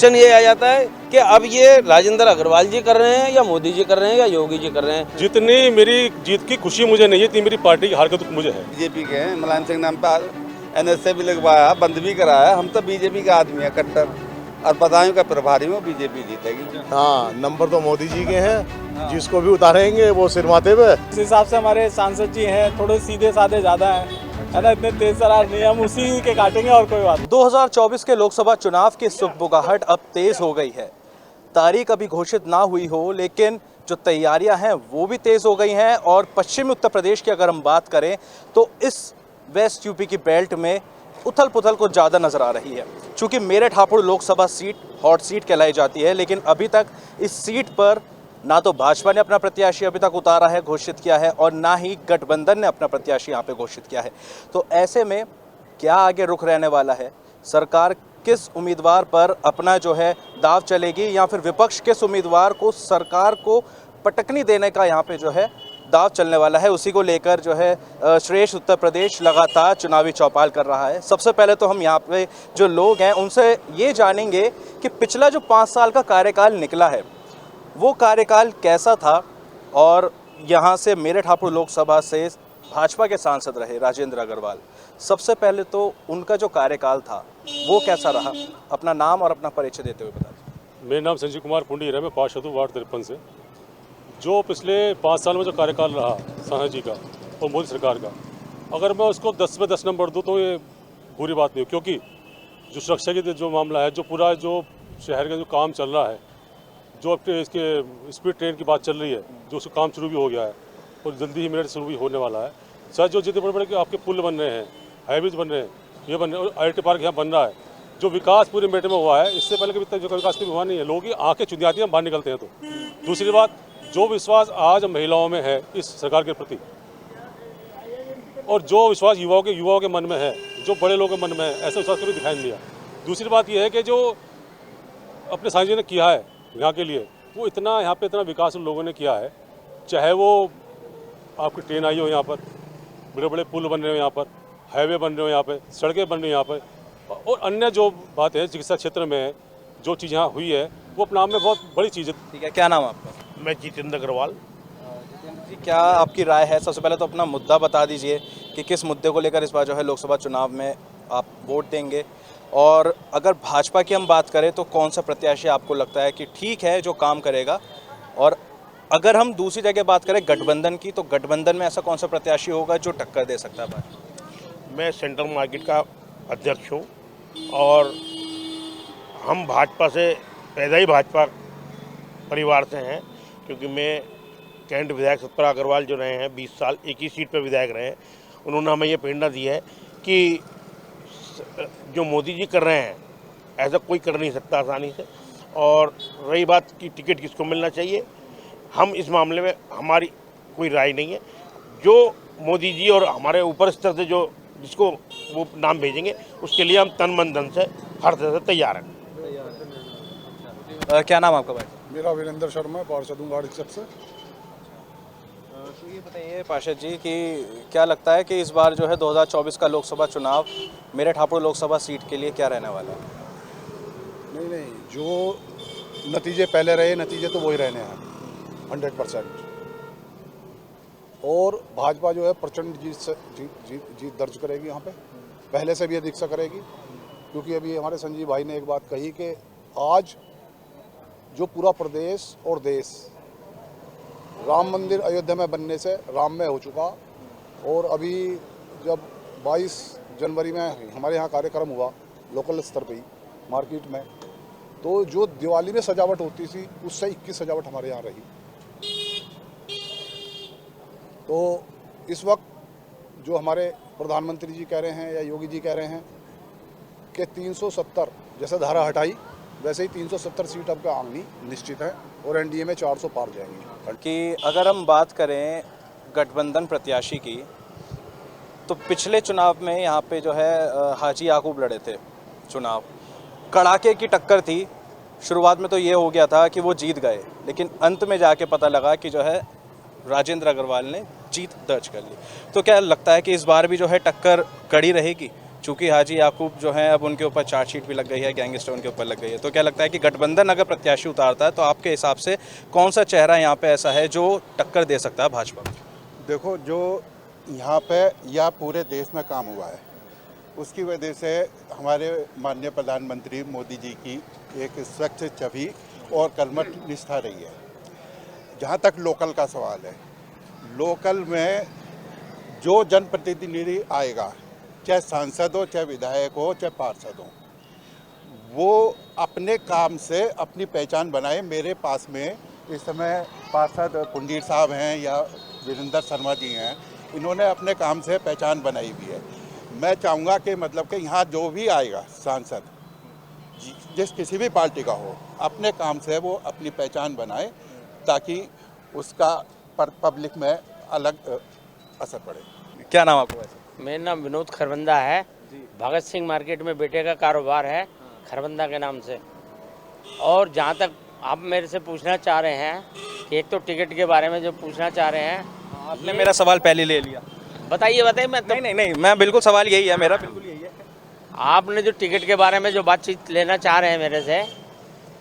Question ये आ जाता है कि अब ये राजेंद्र अग्रवाल जी कर रहे हैं या मोदी जी कर रहे हैं या योगी जी कर रहे हैं। जितनी मेरी जीत की खुशी मुझे नहीं है, इतनी मेरी पार्टी की हार का दुख मुझे है। बीजेपी के हैं, मुलायम सिंह नाम पे NSA भी लगवाया, बंद भी कराया। हम तो बीजेपी का आदमी है कट्टर, और बदायूं का प्रभारी हूँ, बीजेपी जीतेगी। हाँ, नंबर तो मोदी जी के हैं, जिसको भी उतारेंगे वो सिर माथे पे। इस हिसाब से हमारे सांसद जी हैं, थोड़े सीधे साधे ज़्यादा हैं, है ना, इतने तेज तरार नहीं, हम उसी के काटेंगे और कोई बात नहीं। 2024 के लोकसभा चुनाव की सुगबुगाहट अब तेज हो गई है। तारीख अभी घोषित ना हुई हो, लेकिन जो तैयारियां हैं वो भी तेज हो गई हैं। और पश्चिमी उत्तर प्रदेश की अगर हम बात करें तो इस वेस्ट यूपी की बेल्ट में उथल पुथल को ज़्यादा नज़र आ रही है। चूँकि Meerut Hapur Lok Sabha seat hot seat कहलाई जाती है, लेकिन अभी तक इस सीट पर ना तो भाजपा ने अपना प्रत्याशी अभी तक उतारा है, घोषित किया है, और ना ही गठबंधन ने अपना प्रत्याशी यहाँ पे घोषित किया है। तो ऐसे में क्या आगे रुख रहने वाला है? सरकार किस उम्मीदवार पर अपना जो है दाव चलेगी, या फिर विपक्ष किस उम्मीदवार को सरकार को पटकनी देने का यहाँ पे जो है दाव चलने वाला है? उसी को लेकर जो है श्रेष्ठ उत्तर प्रदेश लगातार चुनावी चौपाल कर रहा है। सबसे पहले तो हम यहाँ पे जो लोग हैं उनसे ये जानेंगे कि पिछला जो 5 साल का कार्यकाल निकला है वो कार्यकाल कैसा था, और यहाँ से मेरठ हापुड़ लोकसभा से भाजपा के सांसद रहे राजेंद्र अग्रवाल। सबसे पहले तो उनका जो कार्यकाल था वो कैसा रहा? अपना नाम और अपना परिचय देते हुए बता दीजिए। मेरा नाम संजीव कुमार पुंडीर है, मैं पार्षद हूँ वार्ड 53 से। जो पिछले 5 साल में जो कार्यकाल रहा शाह जी का और मोदी सरकार का, अगर मैं उसको 10 में 10 नंबर दूँ तो ये बुरी बात नहीं हो, क्योंकि जो सुरक्षा की जो मामला है, जो पूरा जो शहर का जो काम चल रहा है, जो अपने इसके स्पीड ट्रेन की बात चल रही है, जो उसका काम शुरू भी हो गया है और जल्दी ही मेरठ शुरू भी होने वाला है। सर, जो जितने बड़े बड़े कि आपके पुल बन रहे हैं, हाईवेज बन रहे हैं, ये बन रहे हैं, और IIT पार्क यहाँ बन रहा है, जो विकास पूरे मेरठ में हुआ है, इससे पहले कभी जो विकास कभी हुआ नहीं है। लोगों की आंखें चुंधी आती हैं, बाहर निकलते हैं। तो दूसरी बात, जो विश्वास आज महिलाओं में है इस सरकार के प्रति, और जो विश्वास युवाओं के मन में है, जो बड़े लोगों के मन में है, ऐसा विश्वास कभी दिखाई नहीं दिया। दूसरी बात यह है कि जो अपने सांसद जी ने किया है यहाँ के लिए, वो इतना यहाँ पे इतना विकास उन लोगों ने किया है। चाहे वो आपकी ट्रेन आई हो यहाँ पर, बड़े बड़े पुल बन रहे हो यहाँ पर, हाईवे बन रहे हो यहाँ पे, सड़कें बन रही हैं यहाँ पर, और अन्य जो बात है चिकित्सा क्षेत्र में जो चीज़ यहाँ हुई है वो अपने आप में बहुत बड़ी चीज़ है। ठीक है, क्या नाम है आपका? मैं जितेंद्र अग्रवाल। जितेंद्र जी, क्या आपकी राय है? सबसे पहले तो अपना मुद्दा बता दीजिए कि किस मुद्दे को लेकर इस बार जो है लोकसभा चुनाव में आप वोट देंगे, और अगर भाजपा की हम बात करें तो कौन सा प्रत्याशी आपको लगता है कि ठीक है जो काम करेगा, और अगर हम दूसरी जगह बात करें गठबंधन की, तो गठबंधन में ऐसा कौन सा प्रत्याशी होगा जो टक्कर दे सकता है भाजपा? मैं सेंट्रल मार्केट का अध्यक्ष हूँ, और हम भाजपा से पैदा ही भाजपा परिवार से हैं, क्योंकि मैं कैंट विधायक सतपाल अग्रवाल जो रहे हैं 20 साल एक ही सीट पर विधायक रहे हैं, उन्होंने हमें ये प्रेरणा दी है कि जो मोदी जी कर रहे हैं ऐसा कोई कर नहीं सकता आसानी से। और रही बात कि टिकट किसको मिलना चाहिए, हम इस मामले में हमारी कोई राय नहीं है। जो मोदी जी और हमारे ऊपर स्तर से जो जिसको वो नाम भेजेंगे उसके लिए हम तन मन धन से हर तरह से तैयार हैं। क्या नाम आपका भाई? मेरा वीरेंद्र शर्मा, पार्षद हूँ वार्ड 61 से। तो ये बताइए पार्षद जी कि क्या लगता है कि इस बार जो है 2024 का लोकसभा चुनाव मेरठ हापुड़ लोकसभा सीट के लिए क्या रहने वाला है? नहीं, जो नतीजे पहले रहे नतीजे तो वही रहने हैं 100%। और भाजपा जो है प्रचंड जीत दर्ज करेगी यहाँ पे, पहले से भी अधिक से करेगी। क्योंकि अभी हमारे संजीव भाई ने एक बात कही कि आज जो पूरा प्रदेश और देश राम मंदिर अयोध्या में बनने से राम में हो चुका, और अभी जब 22 जनवरी में हमारे यहाँ कार्यक्रम हुआ लोकल स्तर पे ही मार्केट में, तो जो दिवाली में सजावट होती थी उससे 21 सजावट हमारे यहाँ रही। तो इस वक्त जो हमारे प्रधानमंत्री जी कह रहे हैं या योगी जी कह रहे हैं कि 370 जैसे धारा हटाई वैसे ही 370 सीट अब का आंगनी निश्चित है, और NDA में 400 पार जाएंगी। कि अगर हम बात करें गठबंधन प्रत्याशी की, तो पिछले चुनाव में यहाँ पे जो है हाजी याकूब लड़े थे चुनाव, कड़ाके की टक्कर थी। शुरुआत में तो ये हो गया था कि वो जीत गए, लेकिन अंत में जाके पता लगा कि जो है राजेंद्र अग्रवाल ने जीत दर्ज कर ली। तो क्या लगता है कि इस बार भी जो है टक्कर कड़ी रहेगी? चूंकि हाजी याकूब जो हैं अब उनके ऊपर चार्जशीट भी लग गई है, गैंगस्टर उनके ऊपर लग गई है, तो क्या लगता है कि गठबंधन अगर प्रत्याशी उतारता है तो आपके हिसाब से कौन सा चेहरा यहाँ पे ऐसा है जो टक्कर दे सकता है भाजपा को? देखो, जो यहाँ पे या पूरे देश में काम हुआ है उसकी वजह से हमारे माननीय प्रधानमंत्री मोदी जी की एक स्वच्छ छवि और कर्मठ निष्ठा रही है। जहाँ तक लोकल का सवाल है, लोकल में जो जनप्रतिनिधि आएगा, चाहे सांसद हो, चाहे विधायक हो, चाहे पार्षद हो, वो अपने काम से अपनी पहचान बनाए। मेरे पास में इस समय पार्षद कुंडीर साहब हैं या वीरेंद्र शर्मा जी हैं, इन्होंने अपने काम से पहचान बनाई हुई है। मैं चाहूँगा कि मतलब कि यहाँ जो भी आएगा सांसद, जिस किसी भी पार्टी का हो, अपने काम से वो अपनी पहचान बनाए ताकि उसका पब्लिक में अलग असर पड़े। क्या नाम आपको वैसे? मेरा नाम विनोद खरबंदा है। भगत सिंह मार्केट में बेटे का कारोबार है खरबंदा के नाम से। और जहाँ तक आप मेरे से पूछना चाह रहे हैं कि एक तो टिकट के बारे में जो पूछना चाह रहे हैं, आपने मेरा सवाल पहले ले लिया। बताइए मैं तो नहीं, मैं बिल्कुल, सवाल यही है मेरा, बिल्कुल यही है। आपने जो टिकट के बारे में जो बातचीत लेना चाह रहे हैं मेरे से,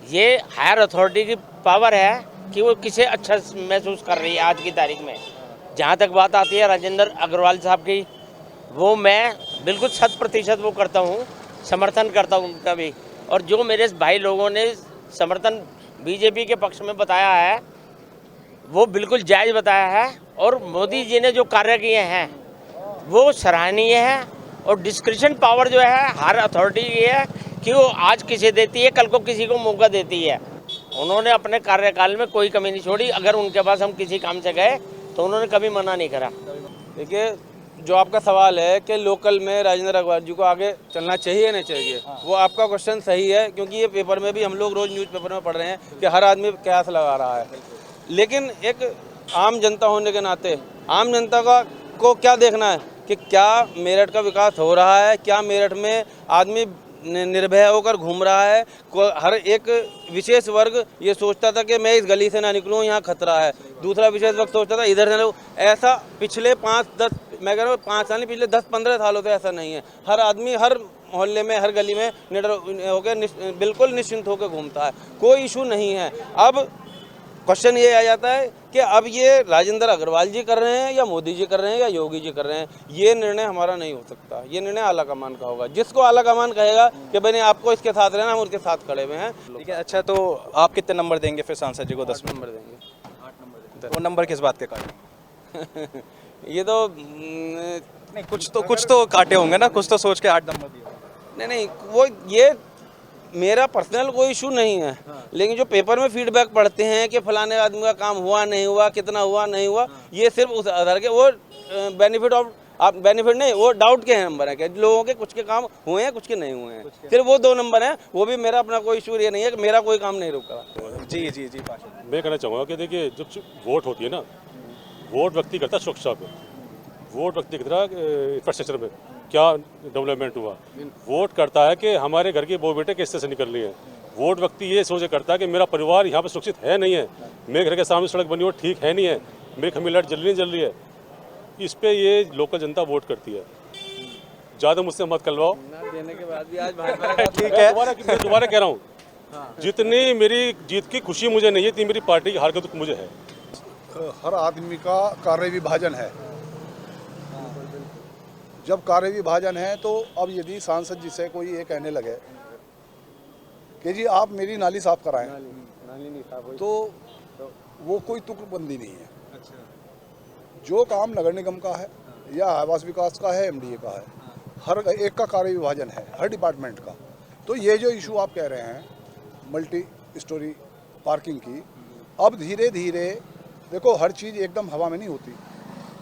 ये हायर अथॉरिटी की पावर है कि वो किसे अच्छा महसूस कर रही है आज की तारीख में। जहाँ तक बात आती है राजेंद्र अग्रवाल साहब की, वो मैं बिल्कुल 100% वो करता हूँ, समर्थन करता हूँ उनका भी। और जो मेरे भाई लोगों ने समर्थन बीजेपी के पक्ष में बताया है वो बिल्कुल जायज़ बताया है। और मोदी जी ने जो कार्य किए हैं वो सराहनीय है। और डिस्क्रिप्शन पावर जो है हर अथॉरिटी की है कि वो आज किसे देती है, कल को किसी को मौका देती है। उन्होंने अपने कार्यकाल में कोई कमी नहीं छोड़ी। अगर उनके पास हम किसी काम से गए तो उन्होंने कभी मना नहीं करा। देखिए, जो आपका सवाल है कि लोकल में राजेंद्र अग्रवाल जी को आगे चलना चाहिए या नहीं चाहिए, वो आपका क्वेश्चन सही है, क्योंकि ये पेपर में भी हम लोग रोज़ न्यूज़पेपर में पढ़ रहे हैं कि हर आदमी कयास लगा रहा है। लेकिन एक आम जनता होने के नाते आम जनता को क्या देखना है कि क्या मेरठ का विकास हो रहा है, क्या मेरठ में आदमी निर्भय होकर घूम रहा है। हर एक विशेष वर्ग ये सोचता था कि मैं इस गली से ना निकलूँ, यहाँ खतरा है। दूसरा विशेष वर्ग सोचता था इधर से ना। ऐसा पिछले 5-10, मैं कह रहा हूँ 5 साल नहीं, पिछले 10-15 सालों से ऐसा नहीं है। हर आदमी हर मोहल्ले में, हर गली में निडर होकर बिल्कुल निश्चिंत होकर घूमता है, कोई इशू नहीं है। अब क्वेश्चन ये आ जाता है कि अब ये राजेंद्र अग्रवाल जी कर रहे हैं या मोदी जी कर रहे हैं या योगी जी कर रहे हैं, ये निर्णय हमारा नहीं हो सकता। ये निर्णय आला कमान का होगा। जिसको आला कमान कहेगा कि भाई आपको इसके साथ रहना, हम उसके साथ खड़े हुए हैं। ठीक है, अच्छा, तो आप कितने नंबर देंगे फिर सांसद जी को? 10 नंबर देंगे। 8 नंबर। वो नंबर किस बात के काटे? ये तो नहीं, कुछ तो काटे होंगे ना, कुछ तो सोच के 8 नंबर दिए। नहीं, वो ये मेरा पर्सनल कोई इशू नहीं है। लेकिन जो पेपर में फीडबैक पढ़ते हैं कि फलाने आदमी का काम हुआ नहीं हुआ, कितना हुआ नहीं हुआ, ये सिर्फ उस आधार के वो बेनिफिट नहीं, वो डाउट के नंबर है कि लोगों के कुछ के काम हुए हैं, कुछ के नहीं हुए हैं। सिर्फ वो 2 नंबर हैं। वो भी मेरा अपना कोई इशू ये नहीं है कि मेरा कोई काम नहीं रुका। जी। मैं कहना चाहूँगा कि देखिए, जब वोट होती है ना, वोट व्यक्ति करता है सुरक्षा पे, वोट व्यक्ति करता है इंफ्रास्ट्रक्चर में क्या डेवलपमेंट हुआ, वोट करता है कि हमारे घर की बहू बेटे किस तरह से निकल रही है। वोट व्यक्ति ये सोच करता है कि मेरा परिवार यहाँ पर सुरक्षित है नहीं है, मेरे घर के सामने सड़क बनी हो ठीक है नहीं है, मेरे घर में लाइट जल रही है। इस पे ये लोकल जनता वोट करती है। ज़्यादा मुझसे मत करवाओ। देने के बाद भी आज भाजपा ठीक है, दोबारा कह रहा हूँ, जितनी मेरी जीत की खुशी मुझे नहीं है, इतनी मेरी पार्टी की हार का दुख मुझे है। हर आदमी का कार्य विभाजन है। जब कार्य विभाजन है तो अब यदि सांसद जी से कोई ये कहने लगे कि जी आप मेरी नाली साफ कराएं, तो वो कोई तुकबंदी नहीं है। जो काम नगर निगम का है या आवास विकास का है, एमडीए का है, हर एक का कार्य विभाजन है, हर डिपार्टमेंट का। तो ये जो इशू आप कह रहे हैं मल्टी स्टोरी पार्किंग की, अब धीरे धीरे देखो हर चीज़ एकदम हवा में नहीं होती।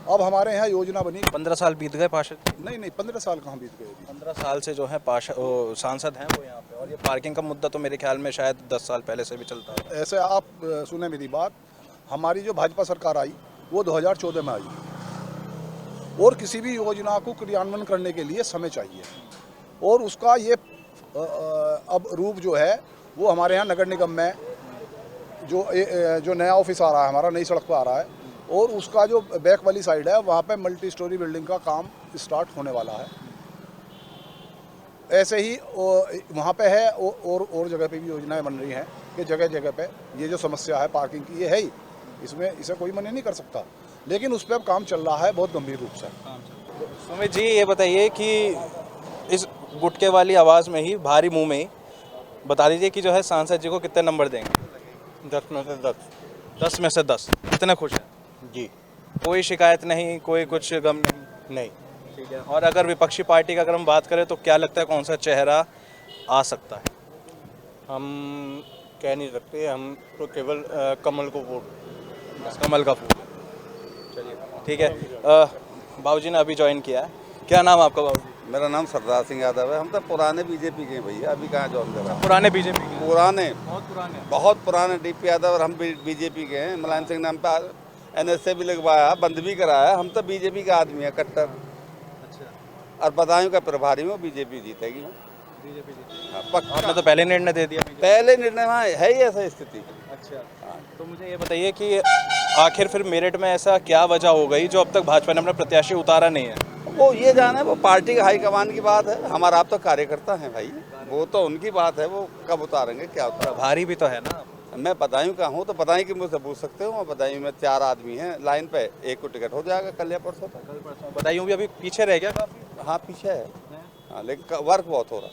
अब हमारे यहाँ योजना बनी। 15 साल बीत गए पार्षद? नहीं 15 साल कहाँ बीत गए। 15 साल से जो है सांसद हैं वो यहाँ पे। और ये पार्किंग का मुद्दा तो मेरे ख्याल में शायद 10 साल पहले से भी चलता है। ऐसे आप सुने मेरी बात, हमारी जो भाजपा सरकार आई वो 2014 में आई, और किसी भी योजना को क्रियान्वयन करने के लिए समय चाहिए। और उसका ये अब रूप जो है वो हमारे यहाँ नगर निगम में जो नया ऑफिस आ रहा है हमारा, नई सड़क पर आ रहा है, और उसका जो बैक वाली साइड है वहाँ पे मल्टी स्टोरी बिल्डिंग का काम स्टार्ट होने वाला है। ऐसे ही वहाँ पे है और जगह पे भी योजनाएं बन रही हैं कि जगह जगह पे ये जो समस्या है पार्किंग की, ये है ही, इसमें इसे कोई मना नहीं कर सकता, लेकिन उस पर अब काम चल रहा है बहुत गंभीर रूप से। सुमित जी, ये बताइए कि इस गुटके वाली आवाज़ में ही, भारी मुंह में ही बता दीजिए कि जो है सांसद जी को कितने नंबर देंगे? 10 में से 10। 10 में से 10। कितने खुश हैं? जी कोई शिकायत नहीं, कोई कुछ गम नहीं? नहीं। ठीक है। और अगर विपक्षी पार्टी का अगर हम बात करें तो क्या लगता है कौन सा चेहरा आ सकता है? हम कह नहीं सकते, हम तो केवल कमल को वोट। बस कमल का फूल। चलिए ठीक है। बाबूजी ने अभी ज्वाइन किया है। क्या नाम आपका बाबूजी? मेरा नाम सरदार सिंह यादव है। हम तो पुराने बीजेपी के हैं भैया, अभी कहाँ ज्वाइन कर रहे हैं। पुराने बीजेपी के? पुराने, बहुत पुराने डीपी यादव और हम बीजेपी के हैं। मुलायम सिंह नाम पे NSA भी लगवाया, बंद भी कराया। हम तो बीजेपी का आदमी है कट्टर। अच्छा। और बदायूं का प्रभारी हूँ, बीजेपी जीतेगी। बीजेपी जीतेगी। हाँ, पक्का। आपने तो पहले निर्णय दे दिया। पहले निर्णय वहाँ है ही ऐसा स्थिति। अच्छा। तो मुझे ये बताइए कि आखिर फिर मेरठ में ऐसा क्या वजह हो गई जो अब तक भाजपा ने अपना प्रत्याशी उतारा नहीं है? वो ये जाने, वो पार्टी का हाईकमान की बात है। हमारा आप तो कार्यकर्ता हैं भाई, वो तो उनकी बात है, वो कब उतारेंगे क्या उतारेंगे। प्रभारी भी तो है ना। मैं बदायूं का हूँ तो बदायूं की मुझसे पूछ सकते हो। मैं बदायूं में 4 आदमी हैं लाइन पे, एक को टिकट हो जाएगा कल या परसों तक। बताइए भी अभी पीछे रह गया काफी। हाँ पीछे है, हाँ, लेकिन वर्क बहुत हो रहा,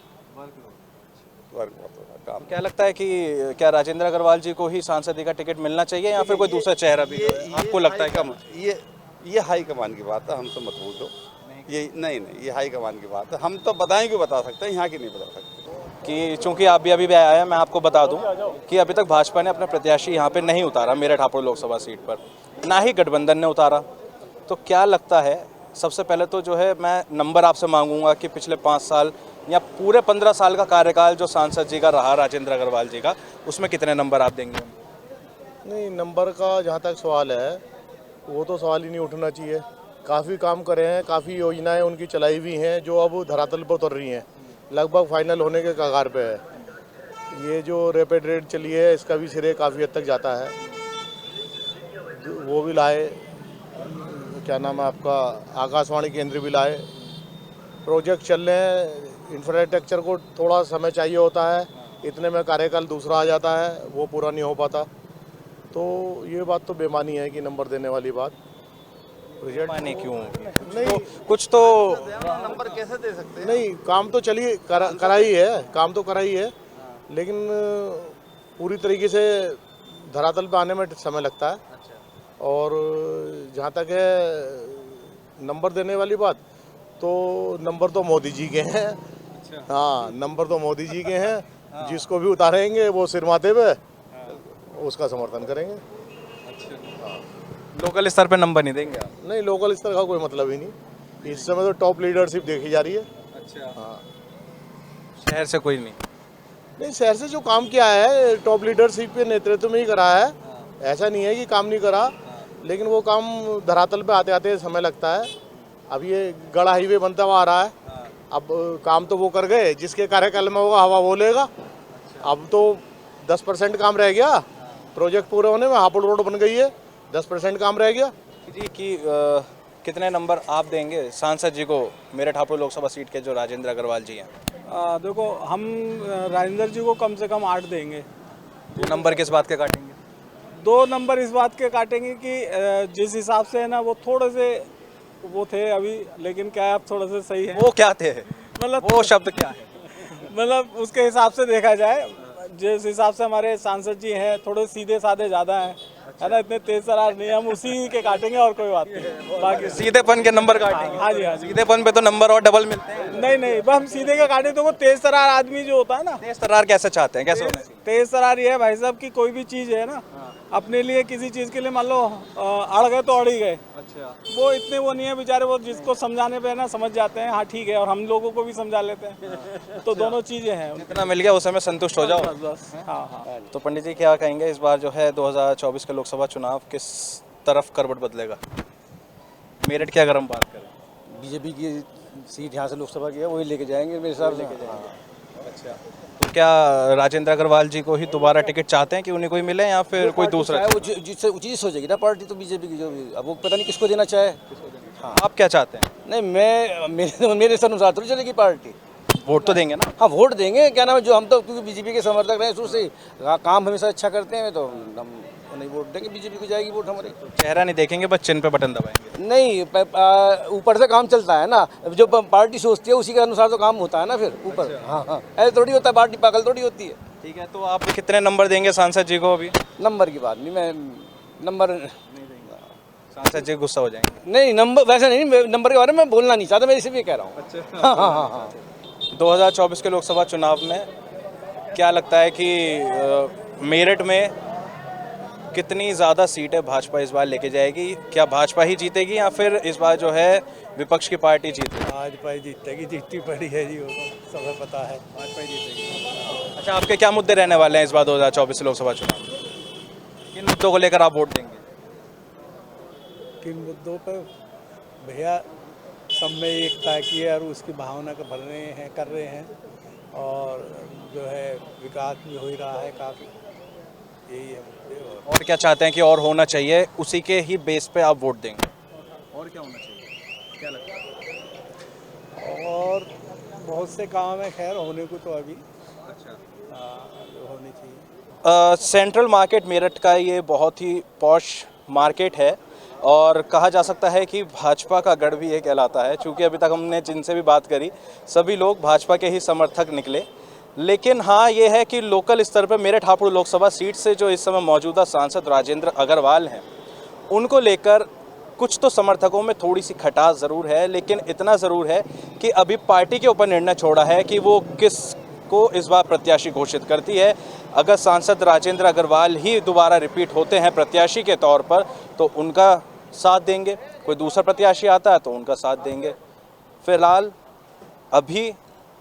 वर्क बहुत हो रहा काम। क्या लगता है कि क्या राजेंद्र अग्रवाल जी को ही सांसद का टिकट मिलना चाहिए या फिर कोई दूसरा चेहरा भी है? आपको लगता है क्या? ये हाई कमान की बात है, हमसे मत पूछो। ये नहीं, ये हाई कमान की बात है। हम तो बदायूं की बता सकते हैं, यहाँ की नहीं बता सकते। कि चूंकि आप भी अभी आया है, मैं आपको बता दूं कि अभी तक भाजपा ने अपना प्रत्याशी यहाँ पे नहीं उतारा मेरठ हापुड़ लोकसभा सीट पर, ना ही गठबंधन ने उतारा। तो क्या लगता है, सबसे पहले तो जो है मैं नंबर आपसे मांगूंगा कि पिछले 5 साल या पूरे 15 साल का कार्यकाल जो सांसद जी का रहा राजेंद्र अग्रवाल जी का, उसमें कितने नंबर आप देंगे? नहीं, नंबर का जहाँ तक सवाल है वो तो सवाल ही नहीं उठना चाहिए। काफ़ी काम करे हैं, काफ़ी योजनाएं उनकी चलाई हुई हैं जो अब धरातल पर उतर रही हैं, लगभग फाइनल होने के कगार पे है। ये जो रैपिड रेट चली है इसका भी सिरे काफ़ी हद तक जाता है, वो भी लाए। क्या नाम है आपका, आकाशवाणी केंद्र भी लाए। प्रोजेक्ट चल रहे हैं, इंफ्रास्ट्रक्चर को थोड़ा समय चाहिए होता है, इतने में कार्यकाल दूसरा आ जाता है, वो पूरा नहीं हो पाता। तो ये बात तो बेमानी है कि नंबर देने वाली बात। माने क्यों? नहीं तो कुछ तो नंबर कैसे दे सकते हैं? नहीं, काम तो चलिए कराई है, काम तो कराई है, लेकिन पूरी तरीके से धरातल पे आने में समय लगता है। और जहाँ तक है नंबर देने वाली बात, तो नंबर तो मोदी जी के हैं। हाँ, नंबर तो मोदी जी के हैं। जिसको भी उतारेंगे वो सिर माथे पे उसका समर्थन करेंगे। लोकल स्तर पे नंबर नहीं देंगे आप? नहीं, लोकल स्तर का कोई मतलब ही नहीं। इस समय तो टॉप लीडरशिप देखी जा रही है। अच्छा। हाँ, शहर से कोई नहीं? नहीं, शहर से जो काम किया है टॉप लीडरशिप के नेतृत्व में ही करा है। ऐसा नहीं है कि काम नहीं करा, लेकिन वो काम धरातल पे आते आते समय लगता है। अब ये गड़ा हाईवे बनता हुआ आ रहा है, अब काम तो वो कर गए, जिसके कार्यकाल में होगा हवा वो लेगा। अब तो 10% काम रह गया, प्रोजेक्ट पूरे होने में। हापुड़ रोड बन गई है, 10% काम रह गया जी। कि कितने नंबर आप देंगे सांसद जी को मेरठ हापुड़ लोकसभा सीट के जो राजेंद्र अग्रवाल जी हैं? देखो, हम राजेंद्र जी को कम से कम 8 देंगे। 2 नंबर किस बात के काटेंगे? 2 नंबर इस बात के काटेंगे कि जिस हिसाब से है ना, वो थोड़े से वो थे अभी, लेकिन क्या है अब थोड़े से सही है। वो क्या थे, मतलब वो शब्द क्या है? मतलब उसके हिसाब से देखा जाए, जिस हिसाब से हमारे सांसद जी हैं थोड़े सीधे साधे ज़्यादा हैं, है ना, इतने तेज तरार नहीं, हम उसी के काटेंगे और कोई बात नहीं। बाकी सीधेपन के नंबर काटेंगे? हाँ जी, हाँ जी। सीधेपन पे तो नंबर और डबल मिलते हैं। नहीं, बस हम सीधे का काटे तो वो तेज तरार आदमी जो होता है ना। तेज तरार कैसे चाहते हैं, कैसे होना चाहिए? तेज तरार ये है भाई साहब कि कोई भी चीज़ है ना, अपने लिए किसी चीज़ के लिए मान लो अड़ गए तो अड़ ही गए। अच्छा। वो इतने वो नहीं है बेचारे, वो जिसको समझाने पे है ना समझ जाते हैं, हाँ ठीक है, और हम लोगों को भी समझा लेते हैं। तो दोनों चीज़ें हैं। जितना मिल गया उस समय संतुष्ट हो जाओ। बस। हाँ। तो पंडित जी क्या कहेंगे इस बार जो है 2024 के लोकसभा चुनाव किस तरफ करवट बदलेगा मेरठ की अगर हम बात करें? बीजेपी की सीट यहाँ से लोकसभा की है, वही लेके जाएंगे मेरे हिसाब से। अच्छा। तो क्या राजेंद्र अग्रवाल जी को ही दोबारा टिकट चाहते हैं कि उन्हीं को ही मिले या फिर कोई दूसरा? वो जिससे उचित हो जाएगी ना पार्टी, तो बीजेपी की जो भी, अब वो पता नहीं किसको देना चाहे। हाँ, आप क्या चाहते हैं? नहीं, मैं मेरे अनुसार थोड़ी चलेगी पार्टी। वोट तो देंगे ना? हाँ वोट देंगे, क्या नाम है, जो हम तो क्योंकि बीजेपी के समर्थक रहे शुरू से, काम हमेशा अच्छा करते हैं, तो हम नहीं वोट देंगे, बीजेपी को जाएगी वोट हमारी। चेहरा नहीं देखेंगे, बस चिन्ह पे बटन दबाएंगे? नहीं, ऊपर से काम चलता है ना, जो पार्टी सोचती है उसी के अनुसार तो काम होता है ना फिर ऊपर। अच्छा। हाँ हाँ, ऐसे थोड़ी होता है, पार्टी पागल थोड़ी होती है। ठीक है, तो आप कितने नंबर देंगे सांसद जी को? अभी नंबर की बात नहीं, मैं नंबर सांसद जी गुस्सा हो जाएंगे। नहीं, नंबर वैसे नहीं, नंबर के बारे में बोलना नहीं चाहता, मैं इसीलिए कह रहा हूँ। अच्छा। हाँ हाँ हाँ हाँ। 2024 के लोकसभा चुनाव में क्या लगता है कि मेरठ में कितनी ज़्यादा सीटें भाजपा इस बार लेके जाएगी? क्या भाजपा ही जीतेगी या फिर इस बार जो है विपक्ष की पार्टी जीतेगी? भाजपा ही जीतेगी, जीतती पड़ी है जी, वो सब पता है, भाजपा ही जीतेगी। अच्छा, आपके क्या मुद्दे रहने वाले हैं इस बार 2024 लोकसभा चुनाव? किन मुद्दों को लेकर आप वोट देंगे? किन मुद्दों पर भैया, सब में एकता की है और उसकी भावना को भर रहे हैं, कर रहे हैं, और जो है विकास भी हो ही रहा है काफ़ी, यही है मुद्दे। और क्या चाहते हैं कि और होना चाहिए, उसी के ही बेस पे आप वोट देंगे? और क्या होना चाहिए, क्या लगता है? और बहुत से काम है, खैर होने को तो अभी। अच्छा, जो होनी चाहिए। सेंट्रल मार्केट मेरठ का ये बहुत ही पॉश मार्केट है और कहा जा सकता है कि भाजपा का गढ़ भी ये कहलाता है, क्योंकि अभी तक हमने जिनसे भी बात करी सभी लोग भाजपा के ही समर्थक निकले। लेकिन हाँ, ये है कि लोकल स्तर पर मेरठ हापुड़ लोकसभा सीट से जो इस समय मौजूदा सांसद राजेंद्र अग्रवाल हैं, उनको लेकर कुछ तो समर्थकों में थोड़ी सी खटास ज़रूर है, लेकिन इतना ज़रूर है कि अभी पार्टी के ऊपर निर्णय छोड़ा है कि वो किस को इस बार प्रत्याशी घोषित करती है। अगर सांसद राजेंद्र अग्रवाल ही दोबारा रिपीट होते हैं प्रत्याशी के तौर पर, तो उनका साथ देंगे, कोई दूसरा प्रत्याशी आता है तो उनका साथ देंगे। फिलहाल अभी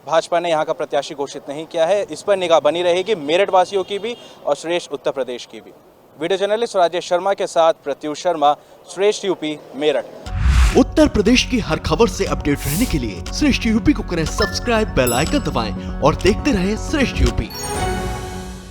भाजपा ने यहाँ का प्रत्याशी घोषित नहीं किया है, इस पर निगाह बनी रहेगी मेरठ वासियों की भी और श्रेष्ठ उत्तर प्रदेश की भी। वीडियो जर्नलिस्ट राजेश शर्मा के साथ प्रत्युष शर्मा, श्रेष्ठ यूपी, मेरठ। उत्तर प्रदेश की हर खबर से अपडेट रहने के लिए श्रेष्ठ यूपी को करें सब्सक्राइब, बेल आइकन दबाएं और देखते रहें श्रेष्ठ यूपी।